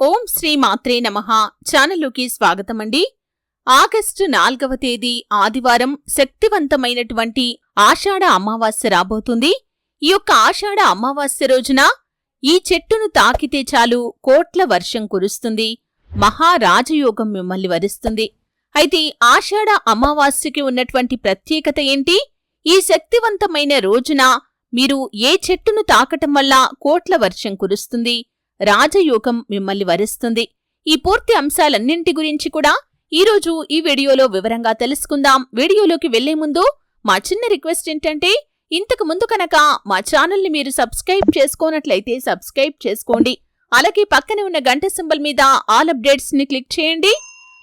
ఓం శ్రీ మాత్రే నమః. ఛానల్లోకి స్వాగతమండి. ఆగస్టు 4వ తేదీ ఆదివారం శక్తివంతమైనటువంటి ఆషాఢ అమావాస్య రాబోతుంది. ఈ యొక్క ఆషాఢ అమావాస్య రోజున ఈ చెట్టును తాకితే చాలు కోట్ల వర్షం కురుస్తుంది. మహారాజయోగం మిమ్మల్ని వరిస్తుంది. అయితే ఆషాఢ అమావాస్యకి ఉన్నటువంటి ప్రత్యేకత ఏంటి? ఈ శక్తివంతమైన రోజున మీరు ఏ చెట్టును తాకటం వల్ల కోట్ల వర్షం కురుస్తుంది, రాజయోగం మిమ్మల్ని వరిస్తుంది. ఈ పూర్తి అంశాలన్నింటి గురించి కూడా ఈరోజు ఈ వీడియోలో వివరంగా తెలుసుకుందాం. వీడియోలోకి వెళ్లే ముందు మా చిన్న రిక్వెస్ట్ ఏంటంటే, ఇంతకు ముందు కనుక మా ఛానల్ని మీరు సబ్స్క్రైబ్ చేసుకోనట్లయితే సబ్స్క్రైబ్ చేసుకోండి. అలాగే పక్కనే ఉన్న గంట సింబల్ మీద ఆల్ అప్డేట్స్ ని క్లిక్ చేయండి.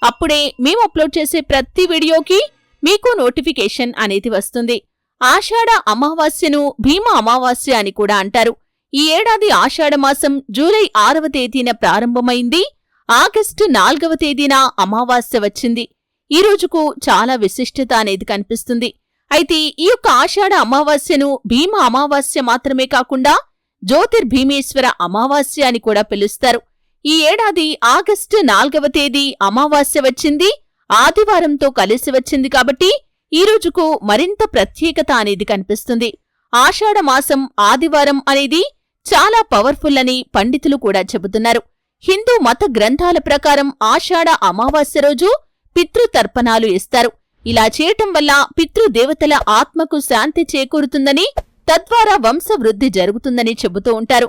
అప్పుడే మేము అప్లోడ్ చేసే ప్రతి వీడియోకి మీకు నోటిఫికేషన్ అనేది వస్తుంది. ఆషాఢ అమావాస్యను భీమ అమావాస్య అని కూడా అంటారు. ఈ ఏడాది ఆషాఢమాసం జూలై 6వ తేదీన ప్రారంభమైంది. ఆగస్టు 4వ తేదీన అమావాస్య వచ్చింది. ఈ రోజుకు చాలా విశిష్టత అనేది కనిపిస్తుంది. అయితే ఈ యొక్క ఆషాఢ అమావాస్యను భీమ అమావాస్య మాత్రమే కాకుండా జ్యోతిర్భీమేశ్వర అమావాస్య అని కూడా పిలుస్తారు. ఈ ఏడాది ఆగస్టు 4వ తేదీ అమావాస్య వచ్చింది, ఆదివారంతో కలిసి వచ్చింది. కాబట్టి ఈ రోజుకు మరింత ప్రత్యేకత అనేది కనిపిస్తుంది. ఆషాఢ మాసం ఆదివారం అనేది చాలా పవర్ఫుల్ అని పండితులు కూడా చెబుతున్నారు. హిందూ మత గ్రంథాల ప్రకారం ఆషాఢ అమావాస్య రోజు పితృతర్పణాలు ఇస్తారు. ఇలా చేయటం వల్ల పితృదేవతల ఆత్మకు శాంతి చేకూరుతుందని, తద్వారా వంశవృద్ధి జరుగుతుందని చెబుతూ ఉంటారు.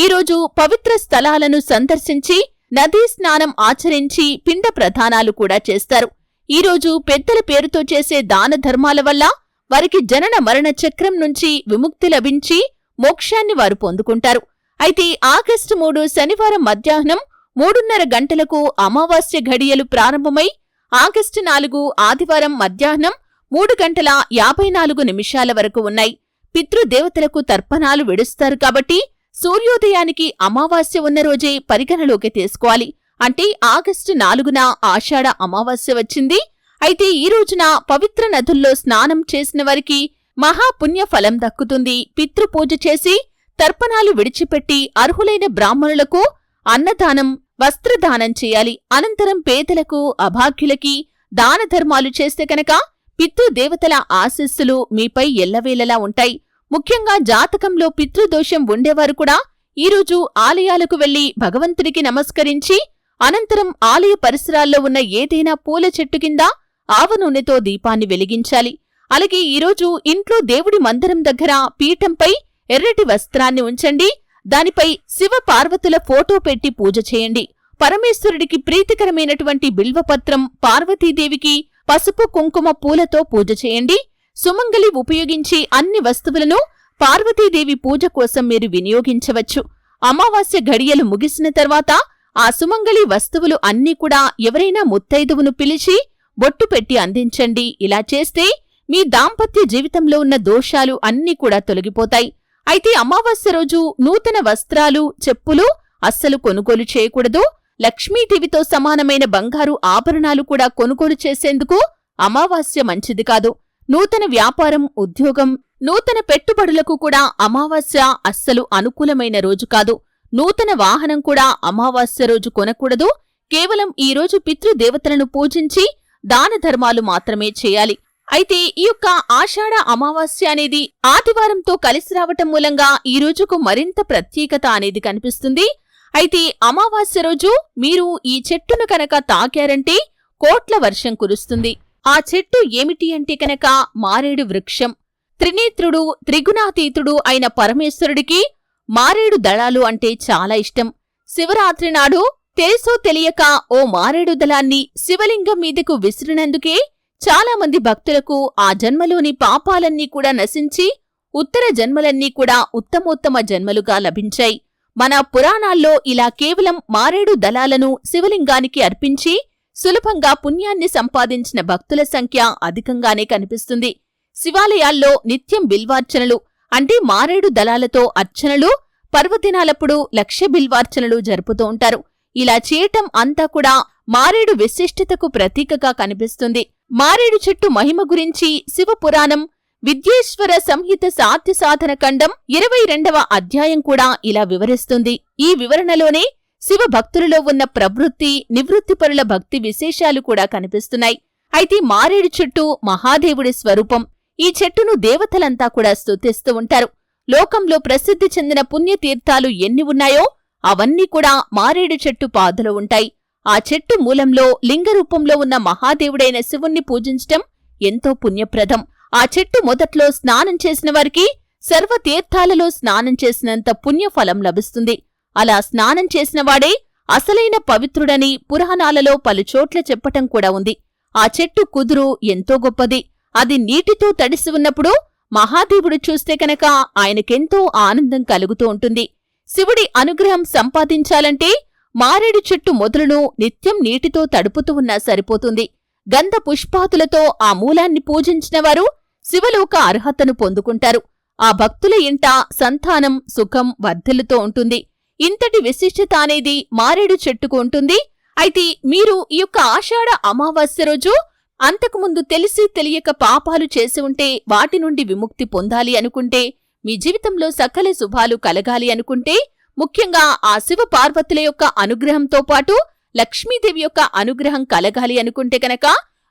ఈరోజు పవిత్ర స్థలాలను సందర్శించి నదీ స్నానం ఆచరించి పిండ ప్రదానాలు కూడా చేస్తారు. ఈరోజు పెద్దల పేరుతో చేసే దాన ధర్మాల వల్ల వారికి జనన మరణ చక్రం నుంచి విముక్తి లభించి మోక్షాన్ని వారు పొందుకుంటారు. అయితే ఆగస్టు 3 శనివారం మధ్యాహ్నం 3:30 గంటలకు అమావాస్య ఘడియలు ప్రారంభమై ఆగస్టు 4 ఆదివారం మధ్యాహ్నం 3:54 వరకు ఉన్నాయి. పితృదేవతలకు తర్పణాలు విడుస్తారు. కాబట్టి సూర్యోదయానికి అమావాస్య ఉన్న రోజే పరిగణలోకి తీసుకోవాలి. అంటే ఆగస్టు 4న ఆషాఢ అమావాస్య వచ్చింది. అయితే ఈ రోజున పవిత్ర నదుల్లో స్నానం చేసిన వారికి మహాపుణ్య ఫలం దక్కుతుంది. పితృపూజ చేసి తర్పణాలు విడిచిపెట్టి అర్హులైన బ్రాహ్మణులకు అన్నదానం, వస్త్రదానం చేయాలి. అనంతరం పేదలకు, అభాగ్యులకి దాన ధర్మాలు చేస్తే కనుక పితృదేవతల ఆశీస్సులు మీపై ఎల్లవేళలా ఉంటాయి. ముఖ్యంగా జాతకంలో పితృదోషం ఉండేవారు కూడా ఈరోజు ఆలయాలకు వెళ్లి భగవంతుడికి నమస్కరించి అనంతరం ఆలయ పరిసరాల్లో ఉన్న ఏదైనా పూల చెట్టు కింద ఆవ నూనెతో దీపాన్ని వెలిగించాలి. అలాగే ఈరోజు ఇంట్లో దేవుడి మందిరం దగ్గర పీఠంపై ఎర్రటి వస్త్రాన్ని ఉంచండి. దానిపై శివ పార్వతుల ఫోటో పెట్టి పూజ చేయండి. పరమేశ్వరుడికి ప్రీతికరమైనటువంటి బిల్వపత్రం, పార్వతీదేవికి పసుపు కుంకుమ పూలతో పూజ చేయండి. సుమంగలి ఉపయోగించి అన్ని వస్తువులను పార్వతీదేవి పూజ కోసం మీరు వినియోగించవచ్చు. అమావాస్య ఘడియలు ముగిసిన తర్వాత ఆ సుమంగళి వస్తువులు అన్నీ కూడా ఎవరైనా ముత్తైదువును పిలిచి బొట్టు పెట్టి అందించండి. ఇలా చేస్తే మీ దాంపత్య జీవితంలో ఉన్న దోషాలు అన్నీ కూడా తొలగిపోతాయి. అయితే అమావాస్య రోజు నూతన వస్త్రాలు, చెప్పులు అస్సలు కొనుగోలు చేయకూడదు. లక్ష్మీదేవితో సమానమైన బంగారు ఆభరణాలు కూడా కొనుగోలు చేసేందుకు అమావాస్య మంచిది కాదు. నూతన వ్యాపారం, ఉద్యోగం, నూతన పెట్టుబడులకు కూడా అమావాస్య అస్సలు అనుకూలమైన రోజు కాదు. నూతన వాహనం కూడా అమావాస్య రోజు కొనకూడదు. కేవలం ఈ రోజు పితృదేవతలను పూజించి దాన ధర్మాలు మాత్రమే చేయాలి. అయితే ఈ యొక్క ఆషాఢ అమావాస్య అనేది ఆదివారంతో కలిసి రావటం మూలంగా ఈ రోజుకు మరింత ప్రత్యేకత అనేది కనిపిస్తుంది. అయితే అమావాస్య రోజు మీరు ఈ చెట్టును కనుక తాకారంటే కోట్ల వర్షం కురుస్తుంది. ఆ చెట్టు ఏమిటి అంటే కనుక మారేడు వృక్షం. త్రినేత్రుడు, త్రిగుణాతీతుడు అయిన పరమేశ్వరుడికి మారేడు దళాలు అంటే చాలా ఇష్టం. శివరాత్రి నాడు తెలుసో తెలియక ఓ మారేడు దళాన్ని శివలింగం మీదకు విసిరినందుకే చాలామంది భక్తులకు ఆ జన్మలోని పాపాలన్నీ కూడా నశించి ఉత్తర జన్మలన్నీ కూడా ఉత్తమోత్తమ జన్మలుగా లభించాయి. మన పురాణాల్లో ఇలా కేవలం మారేడు దళాలను శివలింగానికి అర్పించి సులభంగా పుణ్యాన్ని సంపాదించిన భక్తుల సంఖ్య అధికంగానే కనిపిస్తుంది. శివాలయాల్లో నిత్యం బిల్వార్చనలు అంటే మారేడు దళాలతో అర్చనలు, పర్వదినాలప్పుడు 1,00,000 బిల్వార్చనలు జరుపుతూ ఉంటారు. ఇలా చేయటం అంతా కూడా మారేడు విశిష్టతకు ప్రతీకగా కనిపిస్తుంది. మారేడు చెట్టు మహిమ గురించి శివపురాణం విద్యేశ్వర సంహిత సాధ్య సాధన ఖండం 22వ అధ్యాయం కూడా ఇలా వివరిస్తుంది. ఈ వివరణలోనే శివ భక్తులలో ఉన్న ప్రవృత్తి, నివృత్తిపరుల భక్తి విశేషాలు కూడా కనిపిస్తున్నాయి. అయితే మారేడు చెట్టు మహాదేవుడి స్వరూపం. ఈ చెట్టును దేవతలంతా కూడా స్తుతిస్తూ ఉంటారు. లోకంలో ప్రసిద్ధి చెందిన పుణ్యతీర్థాలు ఎన్ని ఉన్నాయో అవన్నీ కూడా మారేడు చెట్టు పాదులో ఉంటాయి. ఆ చెట్టు మూలంలో లింగరూపంలో ఉన్న మహాదేవుడైన శివుణ్ణి పూజించటం ఎంతో పుణ్యప్రదం. ఆ చెట్టు మొదట్లో స్నానం చేసిన వారికి సర్వతీర్థాలలో స్నానం చేసినంత పుణ్యఫలం లభిస్తుంది. అలా స్నానం చేసినవాడే అసలైన పవిత్రుడని పురాణాలలో పలుచోట్ల చెప్పటం కూడా ఉంది. ఆ చెట్టు కుదురు ఎంతో గొప్పది. అది నీటితో తడిసి ఉన్నప్పుడు మహాదేవుడు చూస్తే కనుక ఆయనకెంతో ఆనందం కలుగుతూ ఉంటుంది. శివుడి అనుగ్రహం సంపాదించాలంటే మారేడు చెట్టు మొదలును నిత్యం నీటితో తడుపుతూ ఉన్నా సరిపోతుంది. గంధ పుష్పాతులతో ఆ మూలాన్ని పూజించినవారు శివలోక అర్హతను పొందుకుంటారు. ఆ భక్తుల ఇంట సంతానం, సుఖం వర్ధిల్లుతూ ఉంటుంది. ఇంతటి విశిష్టత అనేది మారేడు చెట్టుకు ఉంటుంది. అయితే మీరు ఈ యొక్క ఆషాఢ అమావాస్య రోజు అంతకుముందు తెలిసి తెలియక పాపాలు చేసి ఉంటే వాటి నుండి విముక్తి పొందాలి అనుకుంటే, మీ జీవితంలో సకల శుభాలు కలగాలి అనుకుంటే, ముఖ్యంగా ఆ శివ పార్వతుల యొక్క అనుగ్రహంతో పాటు లక్ష్మీదేవి యొక్క అనుగ్రహం కలగాలి అనుకుంటే కనుక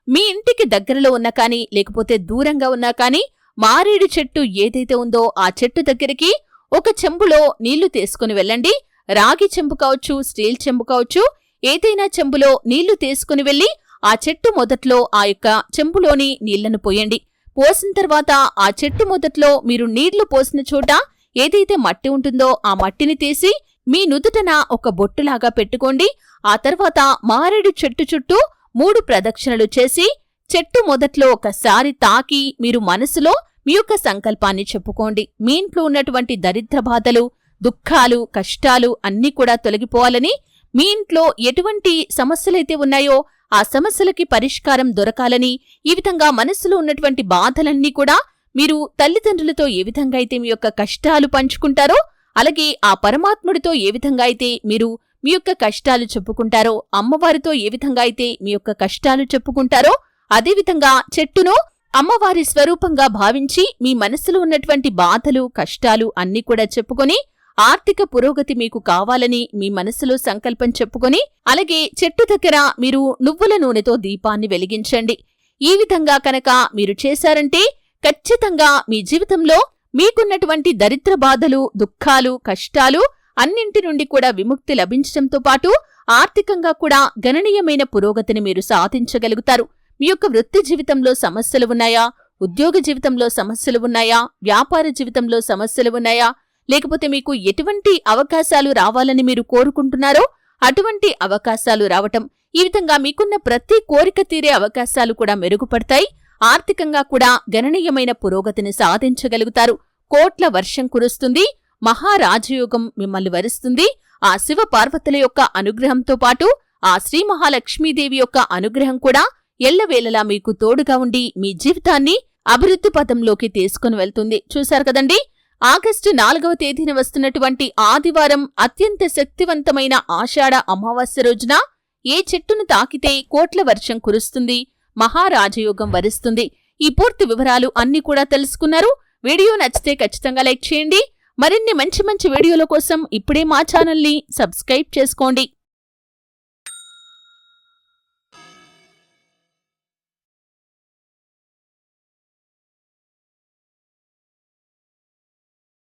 మీ ఇంటికి దగ్గరలో ఉన్నా కానీ లేకపోతే దూరంగా ఉన్నా కానీ మారేడు చెట్టు ఏదైతే ఉందో ఆ చెట్టు దగ్గరికి ఒక చెంబులో నీళ్లు తీసుకుని వెళ్ళండి. రాగి చెంబు కావచ్చు, స్టీల్ చెంబు కావచ్చు, ఏదైనా చెంబులో నీళ్లు తీసుకుని వెళ్లి ఆ చెట్టు మొదట్లో ఆ యొక్క చెంబులోని నీళ్లను పోయండి. పోసిన తర్వాత ఆ చెట్టు మొదట్లో మీరు నీళ్లు పోసిన చోట ఏదైతే మట్టి ఉంటుందో ఆ మట్టిని తీసి మీ నుదుటన ఒక బొట్టులాగా పెట్టుకోండి. ఆ తర్వాత మారేడు చెట్టు చుట్టూ 3 ప్రదక్షిణలు చేసి చెట్టు మొదట్లో ఒకసారి తాకి మీరు మనసులో మీ యొక్క సంకల్పాన్ని చెప్పుకోండి. మీ ఇంట్లో ఉన్నటువంటి దరిద్ర బాధలు, దుఃఖాలు, కష్టాలు అన్నీ కూడా తొలగిపోవాలని, మీ ఇంట్లో ఎటువంటి సమస్యలైతే ఉన్నాయో ఆ సమస్యలకి పరిష్కారం దొరకాలని, ఈ విధంగా మనస్సులో ఉన్నటువంటి బాధలన్నీ కూడా మీరు తల్లిదండ్రులతో ఏ విధంగా అయితే మీ యొక్క కష్టాలు పంచుకుంటారో, అలాగే ఆ పరమాత్ముడితో ఏ విధంగా అయితే మీరు మీ యొక్క కష్టాలు చెప్పుకుంటారో, అమ్మవారితో ఏ విధంగా అయితే మీ యొక్క కష్టాలు చెప్పుకుంటారో, అదేవిధంగా చెట్టును అమ్మవారి స్వరూపంగా భావించి మీ మనసులో ఉన్నటువంటి బాధలు, కష్టాలు అన్నీ కూడా చెప్పుకొని ఆర్థిక పురోగతి మీకు కావాలని మీ మనసులో సంకల్పం చెప్పుకొని, అలాగే చెట్టు దగ్గర మీరు నువ్వుల నూనెతో దీపాన్ని వెలిగించండి. ఈ విధంగా కనుక మీరు చేశారంటే ఖచ్చితంగా మీ జీవితంలో మీకున్నటువంటి దరిద్ర బాధలు, దుఃఖాలు, కష్టాలు అన్నింటి నుండి కూడా విముక్తి లభించడంతో పాటు ఆర్థికంగా కూడా గణనీయమైన పురోగతిని మీరు సాధించగలుగుతారు. మీ యొక్క వృత్తి జీవితంలో సమస్యలు ఉన్నాయా? ఉద్యోగ జీవితంలో సమస్యలు ఉన్నాయా? వ్యాపార జీవితంలో సమస్యలు ఉన్నాయా? లేకపోతే మీకు ఎటువంటి అవకాశాలు రావాలని మీరు కోరుకుంటున్నారో అటువంటి అవకాశాలు రావటం, ఈ విధంగా మీకున్న ప్రతి కోరిక తీరే అవకాశాలు కూడా మెరుగుపడతాయి. ఆర్థికంగా కూడా గణనీయమైన పురోగతిని సాధించగలుగుతారు. కోట్ల వర్షం కురుస్తుంది. మహారాజయోగం మిమ్మల్ని వరిస్తుంది. ఆ శివ పార్వతుల యొక్క అనుగ్రహంతో పాటు ఆ శ్రీ మహాలక్ష్మీదేవి యొక్క అనుగ్రహం కూడా ఎల్లవేళలా మీకు తోడుగా ఉండి మీ జీవితాన్ని అభివృద్ధి పథంలోకి తీసుకుని వెళ్తుంది. చూశారు కదండి, ఆగస్టు 4వ తేదీన వస్తున్నటువంటి ఆదివారం అత్యంత శక్తివంతమైన ఆషాఢ అమావాస్య రోజున ఏ చెట్టును తాకితే కోట్ల వర్షం కురుస్తుంది, మహారాజయోగం వరిస్తుంది. ఈ పూర్తి వివరాలు అన్నీ కూడా తెలుసుకున్నారు. వీడియో నచ్చితే ఖచ్చితంగా లైక్ చేయండి. మరిన్ని మంచి మంచి వీడియోల కోసం ఇప్పుడే మా ఛానల్ని సబ్స్క్రైబ్ చేసుకోండి.